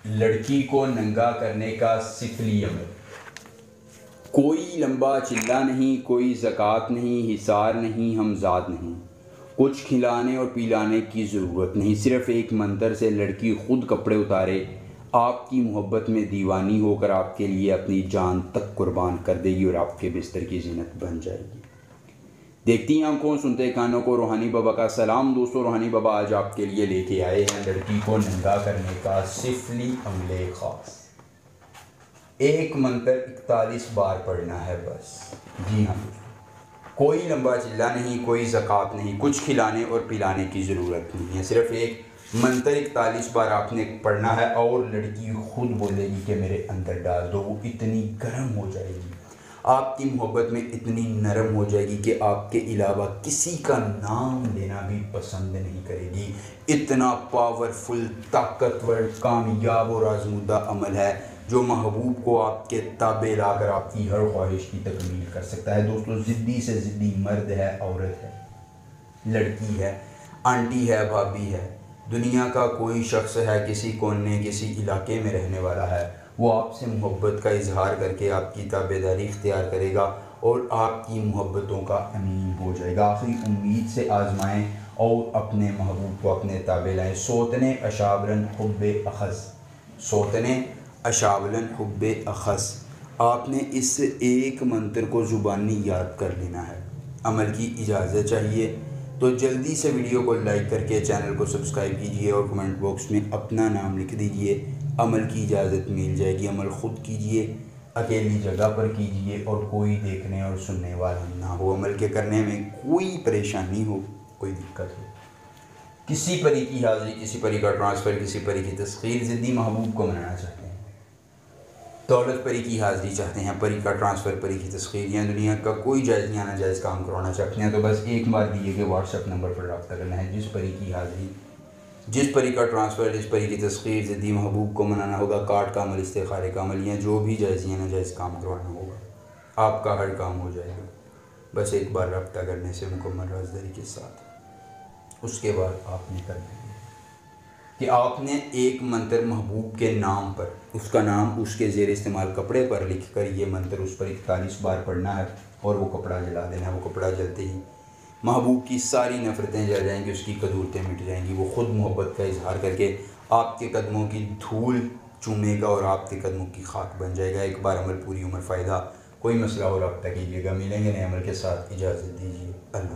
लड़की को नंगा करने का सिफली अमल। कोई लंबा चिल्ला नहीं, कोई ज़कात नहीं, हिसार नहीं, हमजाद नहीं, कुछ खिलाने और पिलाने की ज़रूरत नहीं। सिर्फ़ एक मंतर से लड़की ख़ुद कपड़े उतारे, आपकी मोहब्बत में दीवानी होकर आपके लिए अपनी जान तक कुर्बान कर देगी और आपके बिस्तर की ज़ीनत बन जाएगी। देखती आंखों, सुनते कानों को रूहानी बाबा का सलाम। दोस्तों, रूहानी बाबा आज आपके लिए लेके आए हैं लड़की को नंगा करने का सिफली अमले ख़ास। एक मंत्र 41 बार पढ़ना है बस। जी हाँ दोस्तों, कोई लंबा चिल्ला नहीं, कोई ज़कात नहीं, कुछ खिलाने और पिलाने की ज़रूरत नहीं है। सिर्फ़ एक मंत्र 41 बार आपने पढ़ना है और लड़की खुद बोलेगी कि मेरे अंदर डाल दो। वो इतनी गर्म हो जाएगी, आपकी मोहब्बत में इतनी नरम हो जाएगी कि आपके अलावा किसी का नाम लेना भी पसंद नहीं करेगी। इतना पावरफुल, ताकतवर, कामयाब और आजमूदा अमल है जो महबूब को आपके ताबे लाकर आपकी हर ख्वाहिश की तकमील कर सकता है। दोस्तों, ज़िद्दी से ज़िद्दी मर्द है, औरत है, लड़की है, आंटी है, भाभी है, दुनिया का कोई शख्स है, किसी कोने किसी इलाके में रहने वाला है, वो आपसे मोहब्बत का इजहार करके आपकी ताबेदारी इख्तियार करेगा और आपकी मोहब्बतों का अमीन हो जाएगा। आखिरी उम्मीद से आजमाएं और अपने महबूब को अपने ताबे लाएँ। सोतने अशाबरन हुब्बे अखज़, सोतने अशाबरन हुब्बे अखज़। आपने इस एक मंत्र को ज़ुबानी याद कर लेना है। अमल की इजाज़त चाहिए तो जल्दी से वीडियो को लाइक करके चैनल को सब्सक्राइब कीजिए और कमेंट बॉक्स में अपना नाम लिख दीजिए। अमल की इजाज़त मिल जाएगी। अमल ख़ुद कीजिए, अकेली जगह पर कीजिए और कोई देखने और सुनने वाला ना हो। अमल के करने में कोई परेशानी हो, कोई दिक्कत हो, किसी परी की हाज़िरी, किसी परी का ट्रांसफ़र, किसी परी की तस्खीर, ज़िद्दी महबूब को मनाना चाहते हैं, दौलत परी की हाज़िरी चाहते हैं, परी का ट्रांसफ़र, परी की तस्खीर, या दुनिया का कोई जायज़ या नाजायज़ काम करवाना चाहते हैं तो बस एक बार दिए गए व्हाट्सएप नंबर पर रब्ता करना है। जिस परी की हाज़िरी, जिस परी का ट्रांसफ़र, जिस परी की तस्खीर, ज़िद्दी महबूब को मनाना होगा, कार्ड का अमल, इस्तिखारे का अमल, या जो भी जायज़ या नाजायज़ काम करवाना होगा, आपका हर काम हो जाएगा। बस एक बार रब्ता करने से मुकम्मल राज़दारी के साथ। उसके बाद आपने करना है कि आपने एक मंत्र महबूब के नाम पर, उसका नाम उसके ज़ेर इस्तेमाल कपड़े पर लिख कर ये मंत्र उस पर 41 बार पढ़ना है और वो कपड़ा जला देना है। वो कपड़ा जलते ही महबूब की सारी नफ़रतें जल जाएंगी, उसकी कदूरतें मिट जाएंगी। वो ख़ुद मोहब्बत का इजहार करके आपके कदमों की धूल चूमेगा और आपके कदमों की खाक बन जाएगा। एक बार अमल, पूरी उम्र फ़ायदा। कोई मसला हो रब्ता कीजिएगा। मिलेंगे नए अमल के साथ। इजाज़त दीजिए। अल्लाह।